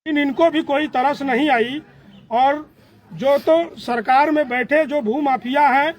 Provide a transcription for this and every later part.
इनको भी कोई तरस नहीं आई। और जो तो सरकार में बैठे जो भू माफिया हैं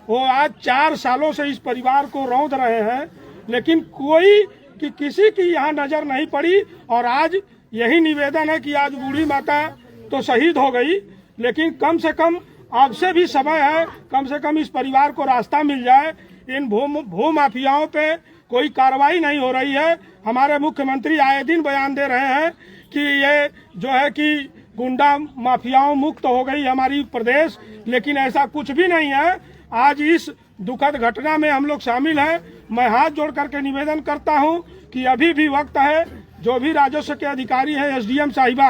वो आज 4 सालों से इस परिवार को रौंद रहे हैं, लेकिन कोई कि किसी की यहाँ नजर नहीं पड़ी। और आज यही निवेदन है कि आज बूढ़ी माता तो शहीद हो गई, लेकिन कम से कम अब से भी समय है, कम से कम इस परिवार को रास्ता मिल जाए। इन भू माफियाओं पे कोई कार्रवाई नहीं हो रही है। हमारे मुख्यमंत्री आए दिन बयान दे रहे हैं कि ये जो है कि गुंडा माफियाओं मुक्त हो गई हमारी प्रदेश, लेकिन ऐसा कुछ भी नहीं है। आज इस दुखद घटना में हम लोग शामिल हैं। मैं हाथ जोड़ करके निवेदन करता हूं कि अभी भी वक्त है। जो भी राजस्व के अधिकारी हैं, एसडीएम साहिबा,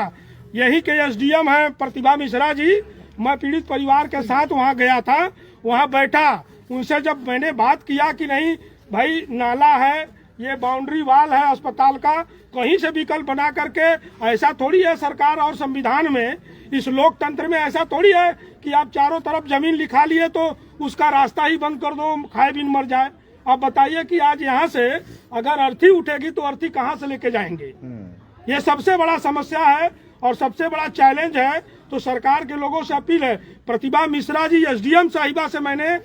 यही के एसडीएम हैं प्रतिभा मिश्रा जी। मैं पीड़ित परिवार के साथ वहां गया था, वहां बैठा, उनसे जब मैंने बात किया कि नहीं भाई नाला है, ये बाउंड्री वाल है अस्पताल का, कहीं से विकल्प बना करके, ऐसा थोड़ी है सरकार और संविधान में, इस लोकतंत्र में ऐसा थोड़ी है कि आप चारों तरफ जमीन लिखा लिए तो उसका रास्ता ही बंद कर दो, खाए बिन मर जाए। अब बताइए कि आज यहाँ से अगर अर्थी उठेगी तो अर्थी कहाँ से लेके जाएंगे? ये सबसे बड़ा समस्या है और सबसे बड़ा चैलेंज है। तो सरकार के लोगों से अपील है, प्रतिभा मिश्रा जी एसडीएम साहिबा से मैंने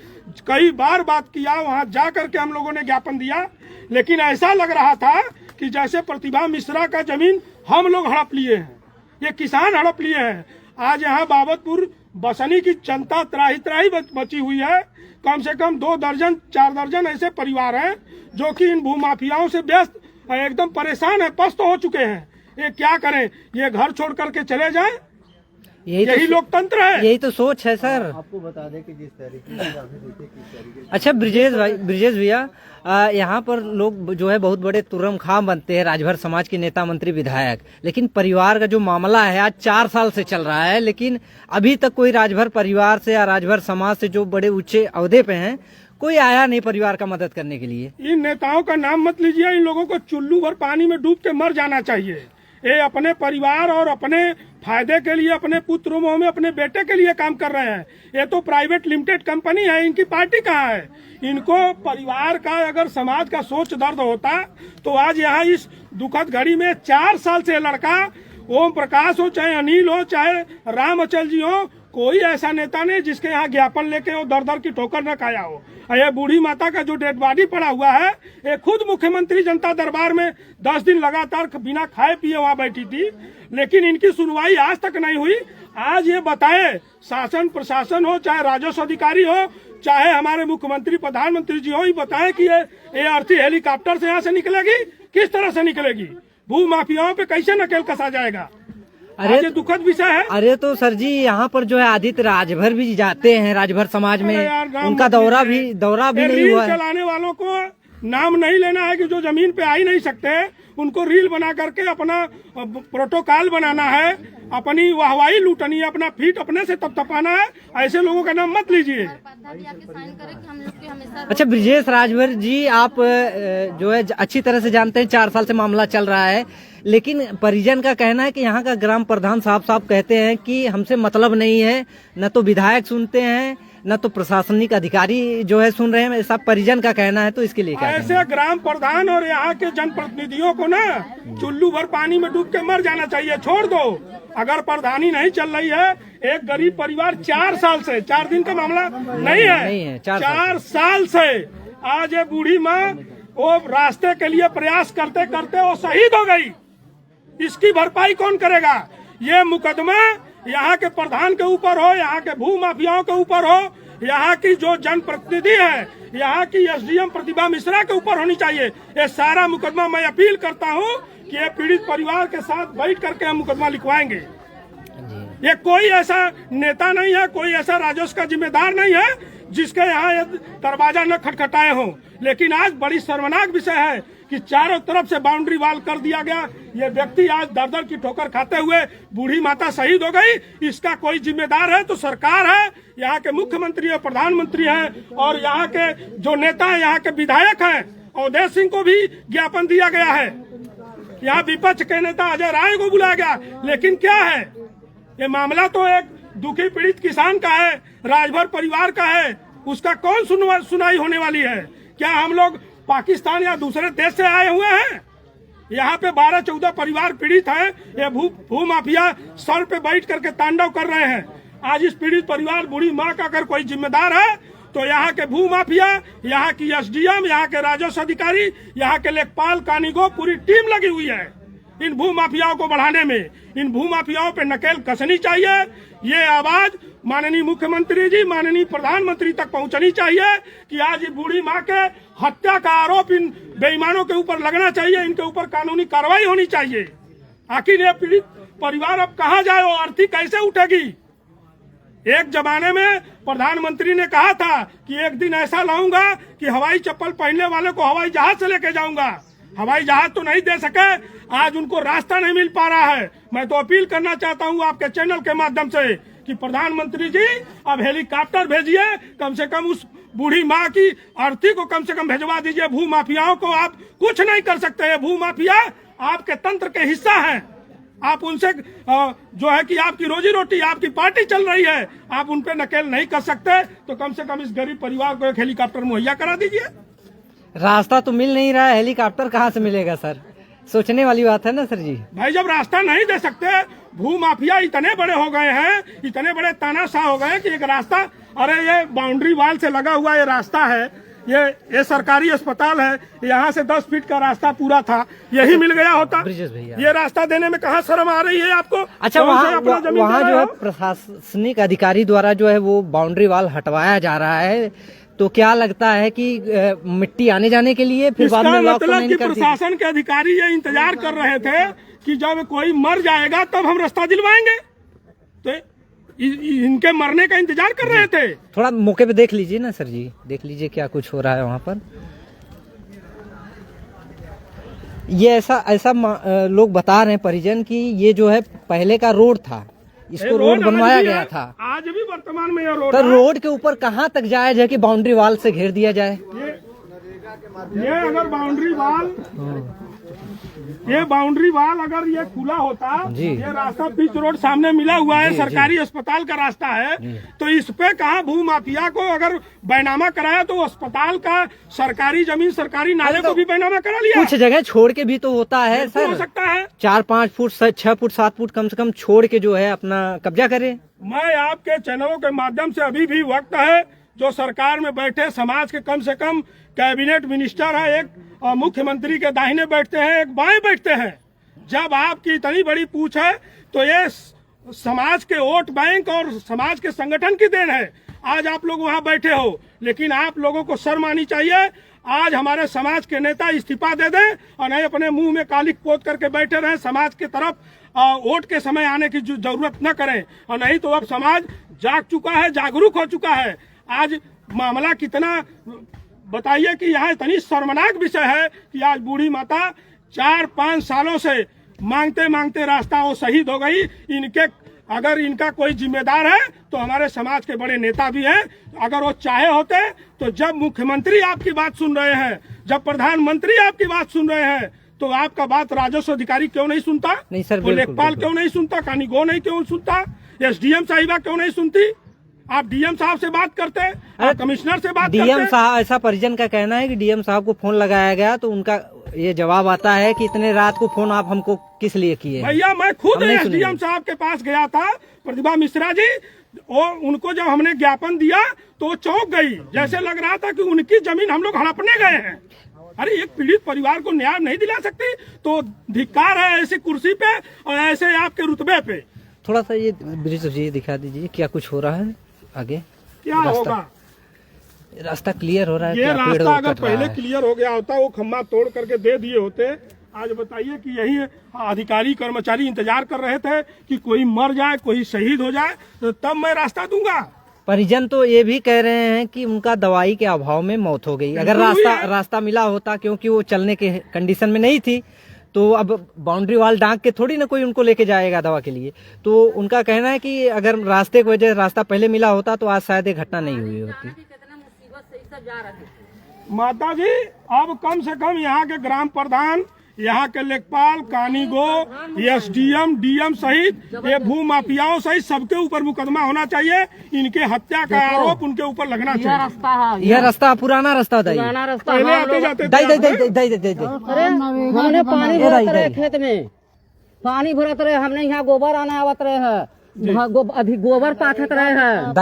कई बार बात किया, वहां जा करके हम लोगों ने ज्ञापन दिया, लेकिन ऐसा लग रहा था कि जैसे प्रतिभा मिश्रा का जमीन हम लोग हड़प लिए हैं, ये किसान हड़प लिए हैं। आज यहाँ बाबतपुर बसनी की जनता त्राही त्राही बची हुई है। कम से कम 2 दर्जन 4 दर्जन ऐसे परिवार हैं जो कि इन भूमाफियाओं से व्यस्त एकदम परेशान है, पस्त हो चुके हैं। ये क्या करें? ये घर छोड़ करके चले जाएं? यही लोकतंत्र है, यही तो सोच है सर। आपको बता दें कि जिस तरीके से अच्छा ब्रिजेश भैया, यहाँ पर लोग जो है बहुत बड़े तुर्रम खां बनते हैं, राजभर समाज के नेता मंत्री विधायक, लेकिन परिवार का जो मामला है आज 4 साल से चल रहा है, लेकिन अभी तक कोई राजभर परिवार से या राजभर समाज से जो बड़े ऊंचे अहदे पे हैं कोई आया नहीं परिवार का मदद करने के लिए। इन नेताओं का नाम मत लीजिए, इन लोगों को चुल्लू भर पानी में डूब के मर जाना चाहिए। ये अपने परिवार और अपने फायदे के लिए, अपने पुत्र में अपने बेटे के लिए काम कर रहे हैं। ये तो प्राइवेट लिमिटेड कंपनी है, इनकी पार्टी कहाँ है? इनको परिवार का अगर समाज का सोच दर्द होता तो आज यहाँ इस दुखद घड़ी में 4 साल से लड़का ओम प्रकाश हो, चाहे अनिल हो, चाहे राम अचल जी हो, कोई ऐसा नेता नहीं जिसके यहाँ ज्ञापन लेके वो दर दर की ठोकर न खाया हो। ये बूढ़ी माता का जो डेड बॉडी पड़ा हुआ है, ये खुद मुख्यमंत्री जनता दरबार में 10 दिन लगातार बिना खाए पिए वहाँ बैठी थी, लेकिन इनकी सुनवाई आज तक नहीं हुई। आज ये बताए शासन प्रशासन हो, चाहे राजस्व अधिकारी हो, चाहे हमारे मुख्यमंत्री प्रधानमंत्री जी हो, ये बताए कि ये अर्थी हेलीकॉप्टर से यहाँ से निकलेगी, किस तरह से निकलेगी? भू माफियाओं पे कैसे नकेल कसा जाएगा? अरे ये दुखद विषय है। अरे तो सर जी यहाँ पर जो है आदित्य राजभर भी जाते हैं, राजभर समाज में उनका दौरा भी नहीं हुआ है। चलाने वालों को नाम नहीं लेना है कि जो जमीन पे आ ही नहीं सकते, उनको रील बना करके अपना प्रोटोकॉल बनाना है, अपनी वाहवाही लूटनी है, अपना फीट अपने से तपतपाना है। ऐसे लोगों का नाम मत लीजिए। अच्छा ब्रिजेश राजभर जी, आप जो है अच्छी तरह से जानते हैं 4 साल से मामला चल रहा है, लेकिन परिजन का कहना है कि यहाँ का ग्राम प्रधान साफ कहते हैं कि हमसे मतलब नहीं है, न तो विधायक सुनते हैं न तो प्रशासनिक अधिकारी जो है सुन रहे हैं, ऐसा परिजन का कहना है। तो इसके लिए क्या ऐसे ग्राम प्रधान और यहाँ के जनप्रतिनिधियों को ना चुल्लू भर पानी में डूब के मर जाना चाहिए, छोड़ दो। अगर प्रधानी नहीं चल रही है, एक गरीब परिवार 4 साल से, 4 दिन का मामला नहीं है 4 साल से आज ये बूढ़ी माँ वो रास्ते के लिए प्रयास करते करते वो शहीद हो गई। इसकी भरपाई कौन करेगा? ये मुकदमा यहाँ के प्रधान के ऊपर हो, यहाँ के भू माफियाओं के ऊपर हो, यहाँ की जो जनप्रतिनिधि है, यहाँ की एसडीएम प्रतिभा मिश्रा के ऊपर होनी चाहिए। ये सारा मुकदमा मैं अपील करता हूँ कि ये पीड़ित परिवार के साथ बैठ करके हम मुकदमा लिखवाएंगे। ये कोई ऐसा नेता नहीं है, कोई ऐसा राजस्व का जिम्मेदार नहीं है जिसके यहाँ दरवाजा न खटखटाए हो। लेकिन आज बड़ी शर्मनाक विषय है कि चारों तरफ से बाउंड्री वाल कर दिया गया। ये व्यक्ति आज दर दर की ठोकर खाते हुए बूढ़ी माता शहीद हो गई। इसका कोई जिम्मेदार है तो सरकार है, यहाँ के मुख्यमंत्री है, प्रधानमंत्री है, और यहाँ के जो नेता है, यहाँ के विधायक हैं। अवधेश सिंह को भी ज्ञापन दिया गया है, यहाँ विपक्ष के नेता अजय राय को बुलाया गया, लेकिन क्या है? ये मामला तो एक दुखी पीड़ित किसान का है, राजभर परिवार का है, उसका कौन सुनाई होने वाली है? क्या हम लोग पाकिस्तान या दूसरे देश से आए हुए हैं? यहाँ पे 12-14 परिवार पीड़ित हैं। ये भू माफिया सर पे बैठ करके तांडव कर रहे हैं। आज इस पीड़ित परिवार बूढ़ी माँ का अगर कोई जिम्मेदार है तो यहाँ के भू माफिया, यहाँ की एसडीएम, यहाँ के राजस्व अधिकारी, यहाँ के लेखपाल, कानीगो, पूरी टीम लगी हुई है इन भू माफियाओं को बढ़ाने में। इन भू माफियाओं पे नकेल कसनी चाहिए। ये आवाज माननीय मुख्यमंत्री जी, माननीय प्रधानमंत्री तक पहुंचनी चाहिए कि आज ये बूढ़ी माँ के हत्या का आरोप इन बेईमानों के ऊपर लगना चाहिए। इनके ऊपर कानूनी कार्रवाई होनी चाहिए। आखिर ये पीड़ित परिवार अब कहाँ जाए, वो आर्थिक कैसे उठेगी? एक जमाने में प्रधानमंत्री ने कहा था कि एक दिन ऐसा लाऊंगा कि हवाई चप्पल पहनने वाले को हवाई जहाज से लेके जाऊंगा। हवाई जहाज तो नहीं दे सके, आज उनको रास्ता नहीं मिल पा रहा है। मैं तो अपील करना चाहता हूं आपके चैनल के माध्यम से कि प्रधानमंत्री जी अब हेलीकॉप्टर भेजिए, कम से कम उस बूढ़ी माँ की अर्थी को कम से कम भेजवा दीजिए। भू माफियाओं को आप कुछ नहीं कर सकते। ये भू माफिया आपके तंत्र के हिस्सा है। आप उनसे जो है कि आपकी रोजी रोटी, आपकी पार्टी चल रही है, आप उन पे नकेल नहीं कर सकते। तो कम से कम इस गरीब परिवार को एक हेलीकॉप्टर मुहैया करा दीजिए। रास्ता तो मिल नहीं रहा है, हेलीकॉप्टर कहाँ से मिलेगा सर? सोचने वाली बात है ना सर जी। भाई जब रास्ता नहीं दे सकते, भू माफिया इतने बड़े हो गए हैं, इतने बड़े तानाशाह हो गए कि एक रास्ता, अरे ये बाउंड्री वाल से लगा हुआ ये रास्ता है, ये सरकारी अस्पताल है, यहाँ से 10 फीट का रास्ता पूरा था, यही मिल गया होता। ब्रिजेश भैया, ये रास्ता देने में कहाँ शर्म आ रही है आपको? अच्छा, वहाँ जो है प्रशासनिक अधिकारी द्वारा जो है वो बाउंड्री वाल हटवाया जा रहा है, तो क्या लगता है कि मिट्टी आने जाने के लिए फिर बाद में मतलब कि प्रशासन के अधिकारी ये इंतजार कर रहे थे कि जब कोई मर जाएगा तब हम रास्ता दिलवाएंगे, तो इनके मरने का इंतजार कर रहे थे। थोड़ा मौके पे देख लीजिए ना सर जी, देख लीजिए क्या कुछ हो रहा है वहाँ पर। ये ऐसा लोग बता रहे हैं परिजन की ये जो है पहले का रोड था, इसको रोड बनवाया गया था। आज भी वर्तमान में रोड, तो रोड के ऊपर कहाँ तक जायज है कि बाउंड्री वाल से घेर दिया जाए? ये अगर बाउंड्री वाल अगर ये खुला होता, ये रास्ता पिच रोड सामने मिला हुआ है, सरकारी अस्पताल का रास्ता है, तो इस पे कहाँ भू माफिया को अगर बैनामा कराया तो अस्पताल का सरकारी जमीन, सरकारी नाले को भी बैनामा करा लिया। कुछ जगह छोड़ के भी तो होता है सर, हो सकता है 4-5 फुट 6 फुट 7 फुट कम से कम छोड़ के जो है अपना कब्जा करे। मैं आपके चैनलों के माध्यम से अभी भी वक्त है, जो सरकार में बैठे समाज के कम से कम कैबिनेट मिनिस्टर है, एक मुख्यमंत्री के दाहिने बैठते हैं, एक बाएं बैठते हैं। जब आपकी इतनी बड़ी पूछ है तो ये समाज के वोट बैंक और समाज के संगठन की देन है। आज आप लोग वहां बैठे हो, लेकिन आप लोगों को शर्म आनी चाहिए। आज हमारे समाज के नेता इस्तीफा दे दें और नहीं अपने मुंह में कालिक पोत करके बैठे रहें, समाज की तरफ वोट के समय आने की जरूरत न करें। और नहीं तो अब समाज जाग चुका है, जागरूक हो चुका है। आज मामला कितना बताइए कि यहाँ इतनी शर्मनाक विषय है कि आज बूढ़ी माता 4-5 सालों से मांगते मांगते रास्ता वो शहीद हो गई। इनके अगर इनका कोई जिम्मेदार है तो हमारे समाज के बड़े नेता भी हैं। अगर वो चाहे होते तो जब मुख्यमंत्री आपकी बात सुन रहे हैं, जब प्रधानमंत्री आपकी बात सुन रहे हैं, तो आपका बात राजस्व अधिकारी क्यों नहीं सुनता? नहीं सर, लेखपाल क्यों नहीं सुनता? कानीगो नहीं क्यों सुनता? एसडीएम साहिबा क्यों नहीं सुनती? आप डीएम साहब से बात करते हैं, आप कमिश्नर से बात करते हैं। डीएम साहब, ऐसा परिजन का कहना है कि डीएम साहब को फोन लगाया गया तो उनका ये जवाब आता है कि इतने रात को फोन आप हमको किस लिए किए? भैया मैं खुद एसडीएम साहब के पास गया था, प्रतिभा मिश्रा जी, और उनको जब हमने ज्ञापन दिया तो वो चौंक गई, जैसे लग रहा था कि उनकी जमीन हम लोग हड़पने गए हैं। अरे एक पीड़ित परिवार को न्याय नहीं दिला सकती तो धिक्कार है ऐसी कुर्सी पे और ऐसे आपके रुतबे पे। थोड़ा सा ये ब्रिज जी दिखा दीजिए क्या कुछ हो रहा है आगे, क्या होगा? रास्ता क्लियर हो रहा है? ये रास्ता अगर पहले क्लियर हो गया होता, वो खम्मा तोड़ करके दे दिए होते। आज बताइए कि यही अधिकारी कर्मचारी इंतजार कर रहे थे कि कोई मर जाए, कोई शहीद हो जाए, तो तब मैं रास्ता दूंगा। परिजन तो ये भी कह रहे हैं कि उनका दवाई के अभाव में मौत हो गई। अगर रास्ता मिला होता, क्योंकि वो चलने के कंडीशन में नहीं थी, तो अब बाउंड्री वाल डांक के थोड़ी ना कोई उनको लेके जाएगा दवा के लिए। तो उनका कहना है कि अगर रास्ते की वजह रास्ता पहले मिला होता तो आज शायद ये घटना नहीं हुई होती। माता जी अब कम से कम यहाँ के ग्राम प्रधान, यहाँ के लेखपाल, कानीगो, एसडीएम, डीएम सहित ये भू माफियाओं सहित सबके ऊपर मुकदमा होना चाहिए। इनके हत्या का आरोप उनके ऊपर लगना चाहिए। यह रास्ता पुराना रास्ता था, पहले आते जाते दे दे दे दे दे दे दे। हमने पानी भरत रहे खेत में, पानी भरत रहे, हमने यहाँ गोबर आने आवत रहे है, अभी गोबर पाथत रहे हैं।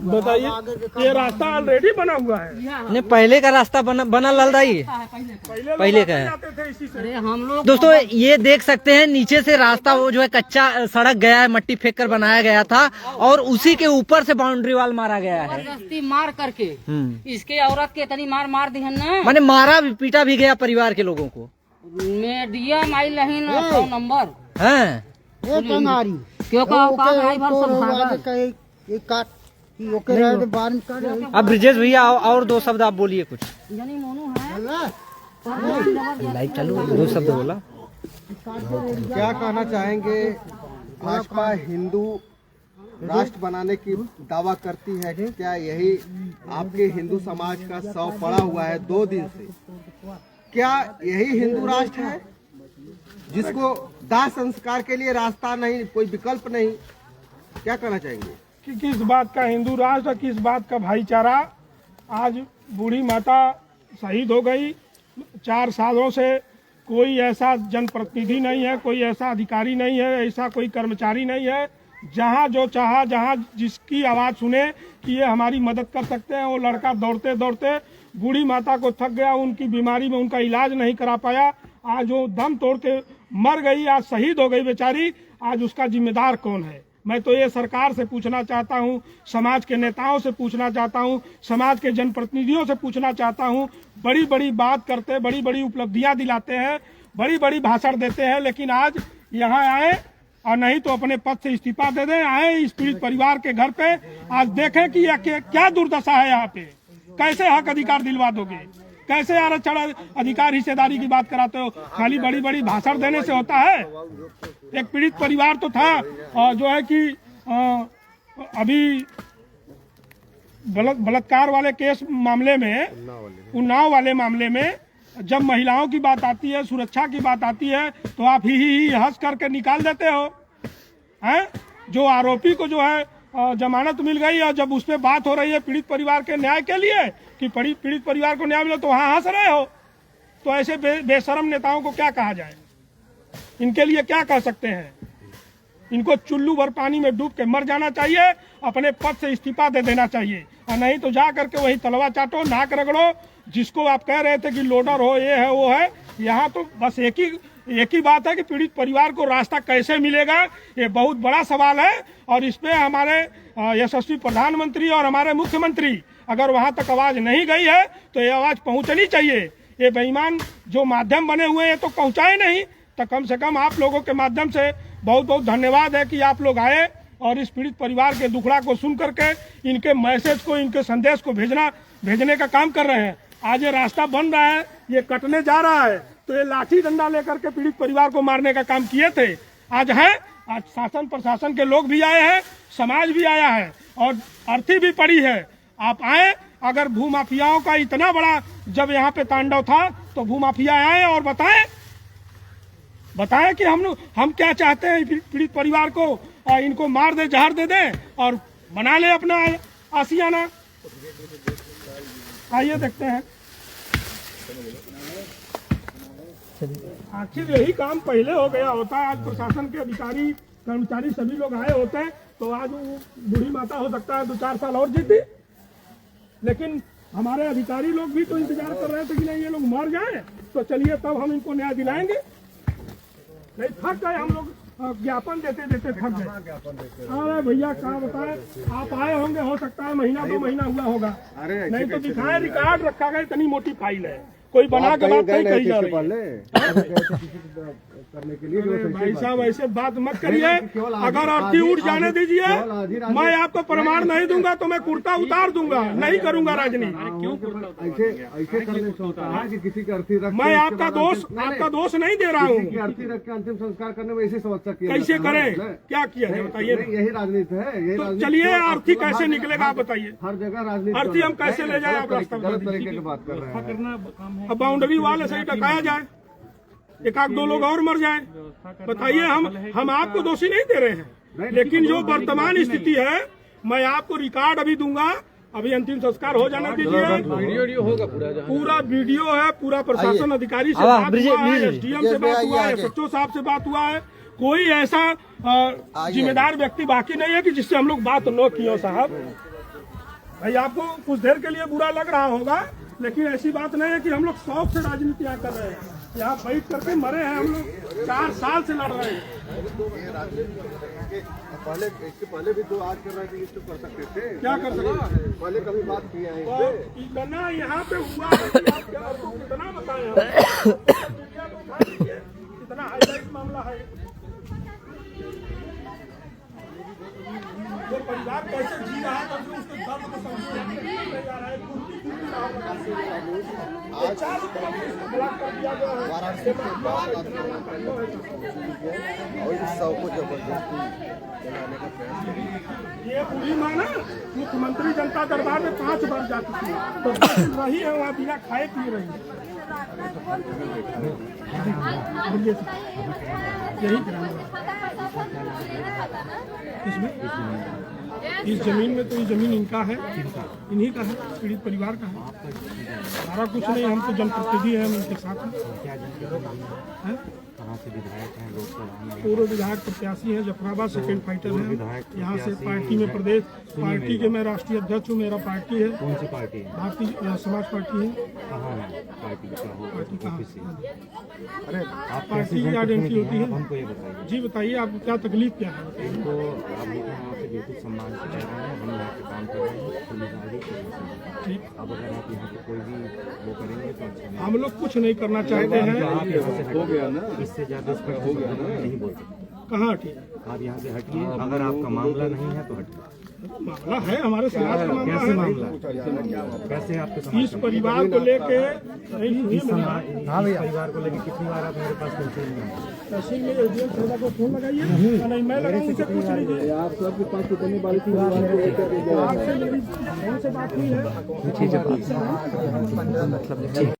बताइए, ये रास्ता ऑलरेडी बना हुआ है। नहीं, पहले का रास्ता बना लल दाई, पहले का है। अरे हम लोग दोस्तों ये देख सकते हैं नीचे से रास्ता वो जो है कच्चा सड़क गया है, मट्टी फेंक कर बनाया गया था और उसी के ऊपर से बाउंड्री वाल मारा गया है। जबरदस्ती मार करके इसके औरत के इतनी मार दी है ना, माने मारा भी पीटा भी गया परिवार के लोगों को। मीडियम आई नहीं ना 100 नंबर हैं क्यों भाई भर सब भागा। अब ब्रिजेश भैया और दो शब्द आप बोलिए कुछ। जनी मोनू है लाइव चालू, दो शब्द बोला। क्या कहना चाहेंगे? भाजपा हिंदू राष्ट्र बनाने की दावा करती है कि क्या यही आपके हिंदू समाज का शव पड़ा हुआ है 2 दिन से? क्या यही हिंदू राष्ट्र है जिसको दाह संस्कार के लिए रास्ता नहीं, कोई विकल्प नहीं? क्या कहना चाहेंगे कि किस बात का हिंदू राष्ट्र, किस बात का भाईचारा? आज बूढ़ी माता शहीद हो गई। 4 सालों से कोई ऐसा जनप्रतिनिधि नहीं है, कोई ऐसा अधिकारी नहीं है, ऐसा कोई कर्मचारी नहीं है जहां जो चाहा, जहां जिसकी आवाज़ सुने कि ये हमारी मदद कर सकते हैं, वो लड़का दौड़ते दौड़ते बूढ़ी माता को थक गया, उनकी बीमारी में उनका इलाज नहीं करा पाया, आज वो दम तोड़ के मर गई, आज शहीद हो गई बेचारी। आज उसका जिम्मेदार कौन है? मैं तो ये सरकार से पूछना चाहता हूँ, समाज के नेताओं से पूछना चाहता हूँ, समाज के जनप्रतिनिधियों से पूछना चाहता हूँ। बड़ी बड़ी बात करते, बड़ी बड़ी उपलब्धियाँ दिलाते हैं, बड़ी बड़ी भाषण देते हैं, लेकिन आज यहाँ आए और नहीं तो अपने पद से इस्तीफा दे दें। आए इस पीड़ित परिवार के घर पे, आज देखें कि यह क्या दुर्दशा है यहाँ पे। कैसे हक अधिकार दिलवा दोगे? कैसे आरक्षण अधिकार हिस्सेदारी की बात कराते हो? खाली बड़ी बड़ी भाषण देने से होता है? एक पीड़ित परिवार तो था जो है कि अभी बलात्कार वाले केस मामले में, उन्नाव वाले मामले में जब महिलाओं की बात आती है, सुरक्षा की बात आती है, तो आप ही हंस करके निकाल देते हो हैं। जो आरोपी को जो है जमानत मिल गई और जब उस पर बात हो रही है पीड़ित परिवार के न्याय के लिए कि पीड़ित परिवार को न्याय मिले, तो वहाँ हंस रहे हो। तो ऐसे बेशरम नेताओं को क्या कहा जाए? इनके लिए क्या कह सकते हैं? इनको चुल्लू भर पानी में डूब के मर जाना चाहिए, अपने पद से इस्तीफा दे देना चाहिए, और नहीं तो जा करके वही तलवा चाटो, नाक रगड़ो। जिसको आप कह रहे थे कि लोडर हो, ये है वो है, यहाँ तो बस एक ही बात है कि पीड़ित परिवार को रास्ता कैसे मिलेगा, ये बहुत बड़ा सवाल है। और इस पे हमारे यशस्वी प्रधानमंत्री और हमारे मुख्यमंत्री, अगर वहाँ तक आवाज़ नहीं गई है तो ये आवाज़ पहुँचनी चाहिए। ये बेईमान जो माध्यम बने हुए हैं तो पहुँचाए नहीं, तो कम से कम आप लोगों के माध्यम से बहुत बहुत धन्यवाद है कि आप लोग आए और इस पीड़ित परिवार के दुखड़ा को सुन करके इनके मैसेज को, इनके संदेश को भेजने का काम कर रहे हैं। आज ये रास्ता बन रहा है, ये कटने जा रहा है, तो ये लाठी डंडा लेकर के पीड़ित परिवार को मारने का काम किए थे। आज शासन प्रशासन के लोग भी आए हैं, समाज भी आया है और अर्थी भी पड़ी है। आप आए, अगर भूमाफियाओं का इतना बड़ा जब यहाँ पे तांडव था तो भूमाफिया आए और बताएं कि हम क्या चाहते हैं पीड़ित परिवार को, और इनको मार दे, जहर दे दें और बना ले अपना आशियाना। आइए देखते हैं। आखिर यही काम पहले हो गया होता, आज प्रशासन के अधिकारी कर्मचारी सभी लोग आए होते हैं तो आज वो बूढ़ी माता हो सकता है 2-4 साल और जीती। लेकिन हमारे अधिकारी लोग भी तो इंतजार कर रहे थे कि नहीं ये लोग मर जाए तो चलिए तब हम इनको न्याय दिलाएंगे। नहीं, थक गए हम लोग, ज्ञापन देते देते थक गए। अरे भैया क्या बताएं, आप आए होंगे, हो सकता है 1-2 महीना हुआ होगा, नहीं तो दिखाए रिकॉर्ड रखा गया, इतनी मोटी फाइल है, कोई बना के बात नहीं कही जा रही करने के लिए। भाई साहब ऐसे बात मत करिए, अगर अर्थी उठ जाने दीजिए, मैं आपको प्रमाण नहीं दूंगा तो मैं कुर्ता उतार दूंगा, नहीं करूंगा राजनीति। ऐसे करने से होता है कि किसी का अर्थी रख, मैं आपका दोष नहीं दे रहा हूँ। अर्थी रख के अंतिम संस्कार करने में ऐसी समस्या कैसे करें, क्या किया है बताइए? यही राजनीति है। तो चलिए अर्थी कैसे निकलेगा आप बताइए? हर जगह राजनीति, अर्थी हम कैसे ले जाए? आप रास्ता गलत तरीके की बात कर रहे हैं। अब बाउंड्री वाल ऐसे ही टकाया जाए, एक आध दो लोग और मर जाए। बताइए, हम आपको दोषी नहीं दे रहे हैं, लेकिन जो वर्तमान स्थिति है, मैं आपको रिकॉर्ड अभी दूंगा। अभी अंतिम संस्कार हो जाना दीजिए, वीडियो होगा, पूरा वीडियो है, पूरा प्रशासन अधिकारी से बात हुआ है, एसडीएम से बात हुआ है, एसएचओ साहब से बात हुआ है। कोई ऐसा जिम्मेदार व्यक्ति बाकी नहीं है कि जिससे हम लोग बात न किए। साहब भाई, आपको कुछ देर के लिए बुरा लग रहा होगा, लेकिन ऐसी बात नहीं है कि हम लोग शौक से राजनीति यहाँ कर रहे हैं। यहाँ बैठ करके मरे हैं हम लोग, 4 साल से लड़ रहे हैं। पहले इससे पहले भी तो आज कर रहे थे, इसको कर सकते थे, क्या कर सकते? पहले कभी बात किए हैं तो इतना यहाँ पे हुआ है कि आप क्या आपको कितना बताएं हम? कितना हाईलाइट मामला है। वो परिवार कैसे जी रहा है, तो उसके दर्द को समझने जा रहा है। ब्लॉक कर दिया गया है और इस सब को जबरदस्ती चलाने का प्रयास। ये पूरी माँ ना मुख्यमंत्री जनता दरबार में 5 बार जा चुकी है, तो रही है वहाँ बिना खाए पी रही है। यही इसमें इस जमीन में, तो ये जमीन इनका है, इन्हीं का है, पीड़ित परिवार का है। हमारा कुछ नहीं, हम तो जनप्रतिनिधि हैं, हम इनके साथ हैं। पूर्व विधायक प्रत्याशी हैं, जफराबाद सेकेंड फाइटर हैं। यहाँ से पार्टी में प्रदेश पार्टी के मैं राष्ट्रीय अध्यक्ष हूँ, मेरा पार्टी है। कौन सी पार्टी है? भारतीय समाज पार्टी है। कहाँ है पार्टी? पार्टी कहाँ? अरे आप पार्टी की आइडेंटिटी होती है। हमको ये बताइए। जी बताइए, आपको क्या तकलीफ क्या है? इनको आप लोग यहाँ पे बिल्कुल सम्मान से रह रहे हैं, हम यहाँ पे काम कर रहे हैं, पुलिस आ रही। ठीक, अब अगर आप यहाँ पे कोई भी वो करेंगे तो अच्छा नहीं। हम लोग कुछ नहीं करना चाहते हैं। आप यहाँ से हो गया ना, इससे ज्यादा इस पर हो गया ना, नहीं बोल सकते। कहाँ ठीक? आप यहाँ से हटिए, अगर आपका मामला नहीं है तो हटिए। मामला है, हमारे समाज का मामला कैसे है। मामला? कैसे आपके समाज इस का? परिवार को लेके इस परिवार को लेकर कितनी बार आप मेरे पास पहुंचे हैं? तहसील में एसडीएम साहब को फोन लगाइए, नहीं मैं लगाऊं, उनसे पूछ लीजिए। आप सबके पास कितनी बार आपसे मेरी फोन से बात हुई है।